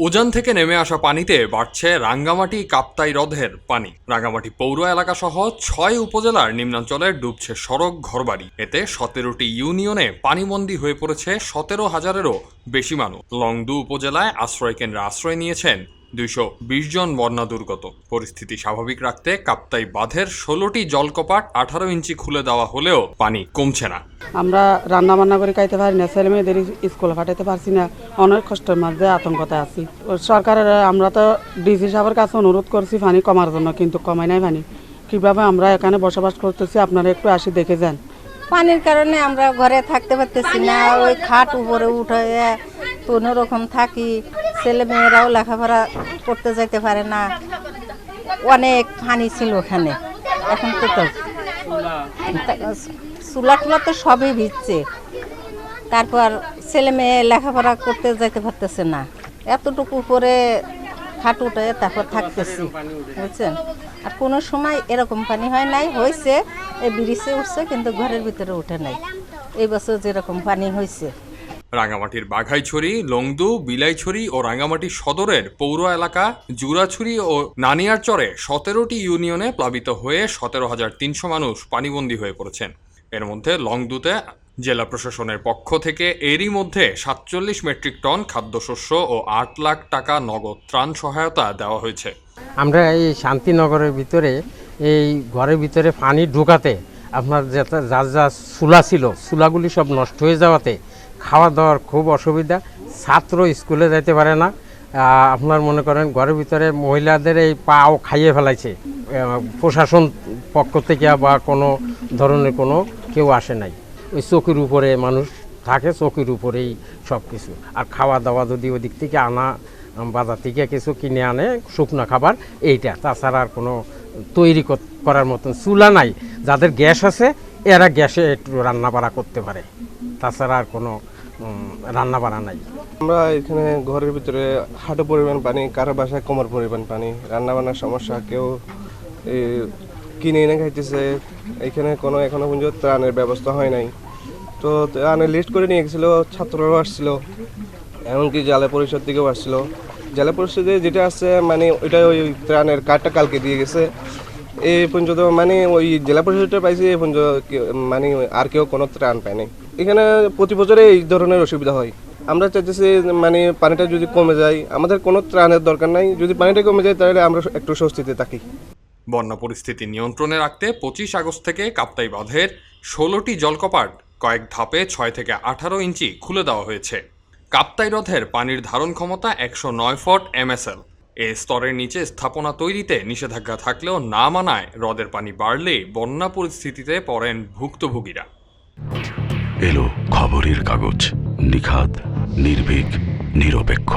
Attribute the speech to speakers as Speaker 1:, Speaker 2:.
Speaker 1: উজান থেকে নেমে আসা পানিতে বাড়ছে রাঙ্গামাটি কাপ্তাই হ্রদের পানি। রাঙ্গামাটি পৌর এলাকা সহ ৬ উপজেলার নিম্নাঞ্চলে ডুবছে সড়ক, ঘরবাড়ি। এতে ১৭টি ইউনিয়নে পানিবন্দী হয়ে পড়েছে ১৭,০০০-এরও বেশি মানুষ। লংদু উপজেলায় আশ্রয়কেন্দ্রে আশ্রয় নিয়েছেন ২২০ জন বন্যা দুর্গত। পরিস্থিতি স্বাভাবিক রাখতে কাপ্তাই বাঁধের ১৬টি জলকপাট ১৮ ইঞ্চি খুলে দেওয়া হলেও পানি কমছে না।
Speaker 2: আমরা রান্না বান্না করে খাইতে পারি না, ছেলে মেয়েদের স্কুলে পাঠাইতে পারছি না, অনেক কষ্টের মধ্যে আতঙ্কতে আছি। সরকারের আমরা তো ডিসি সাহেবের কাছে অনুরোধ করছি পানি কমার জন্য, কিন্তু কমাই নাই পানি। কিভাবে আমরা এখানে বসবাস করতেছি আপনারা একটু আসি দেখে যান।
Speaker 3: পানির কারণে আমরা ঘরে থাকতে পারতেছি না, ওই খাট উপরে উঠে কোনো রকম থাকি। ছেলে মেয়েরাও লেখাপড়া করতে যেতে পারে না, অনেক পানি ছিল ওখানে। এখন তো চুলা টুলা তো সবই ভিজছে, তারপর ছেলে মেয়ে লেখাপড়া করতে যেতে পারতেছে না। এতটুকু উপরে খাট উঠে তারপর থাকতেছি, বুঝছেন। আর কোনো সময় এরকম পানি হয় নাই, হয়েছে এই ব্রিজে উঠছে কিন্তু ঘরের ভিতরে উঠে নাই। এই বছর যেরকম পানি হয়েছে।
Speaker 1: রাঙ্গামাটির বাঘাইছড়ি, লংদু, বিলাইছড়ি ও রাঙ্গামাটি সদরের পৌর এলাকা জুরাছড়ি ও নানিয়ারচরে ১৭টি ইউনিয়নে প্লাবিত হয়ে ১৭,৩০০ মানুষ পানিবন্দী হয়ে পড়েছেন। এর মধ্যে লংদুতে জেলা প্রশাসনের পক্ষ থেকে এরই মধ্যে ৪৭ মেট্রিক টন খাদ্যশস্য ও ৮ লাখ টাকা নগদ ত্রাণ সহায়তা দেওয়া হয়েছে।
Speaker 4: আমরা এই শান্তিনগরের ভিতরে এই ঘরের ভিতরে পানি ঢোকাতে আপনার যার যা চুলা ছিল, চুলাগুলি সব নষ্ট হয়ে যাওয়াতে খাওয়া দাওয়ার খুব অসুবিধা। ছাত্র স্কুলে যাইতে পারে না। আপনার মনে করেন ঘরের ভিতরে মহিলাদের এই পাও খাইয়ে ফেলাইছে। প্রশাসন পক্ষ থেকে বা কোনো ধরনের কোনো কেউ আসে নাই। ওই চৌকির উপরে মানুষ থাকে, চৌকির উপরেই সব কিছু। আর খাওয়া দাওয়া যদি ওদিক থেকে আনা, বাজার থেকে কিছু কিনে আনে শুকনো খাবার, এইটা। তাছাড়া আর কোনো তৈরি করার মতন চুলা নাই। যাদের গ্যাস আছে এরা গ্যাসে একটু রান্না বাড়া করতে পারে, তাছাড়া আর কোনো রান্না বাড়া নাই।
Speaker 5: আমরা এখানে ঘরের ভিতরে হাঁটু পরিমাণ পানি, কারো বাসায় কোমর পরিমাণ পানি, রান্না বান্নার সমস্যা, কেউ কিনে এনে খাইতেছে। এখানে কোনো এখনো পর্যন্ত ত্রাণের ব্যবস্থা হয় নাই। তো ত্রাণের লিস্ট করে নিয়ে গেছিলো, ছাত্ররাও আসছিল, এমনকি জেলা পরিষদ থেকেও আসছিল। জেলা পরিষদে যেটা আছে মানে ওইটা ওই ত্রাণের কার্ডটা কালকে দিয়ে গেছে। এই পর্যন্ত মানে ওই জেলা পরিষদটা পাইছে, এই পর্যন্ত মানে আর কেউ কোনো ত্রাণ পায়নি। এখানে প্রতি বছরে এই ধরনের অসুবিধা হয়। আমরা চাইতেছি মানে পানিটা যদি কমে যায়, আমাদের কোনো ত্রাণের দরকার নাই। যদি পানিটা কমে যায় তাহলে আমরা একটু স্বস্তিতে থাকি।
Speaker 1: বন্যা পরিস্থিতি নিয়ন্ত্রণে রাখতে ২৫ আগস্ট থেকে কাপ্তাই বাঁধের ১৬টি জলকপাট কয়েক ধাপে ৬ থেকে ১৮ ইঞ্চি খুলে দেওয়া হয়েছে। কাপ্তাই হ্রদের পানির ধারণ ক্ষমতা ১০৯ ফুট MSL। এই স্তরের নিচে স্থাপনা তৈরিতে নিষেধাজ্ঞা থাকলেও না মানায় হ্রদের পানি বাড়লে বন্যা পরিস্থিতিতে পড়েন ভুক্তভোগীরা।
Speaker 6: এলো খবরের কাগজ, নিখাদ, নির্ভীক, নিরপেক্ষ।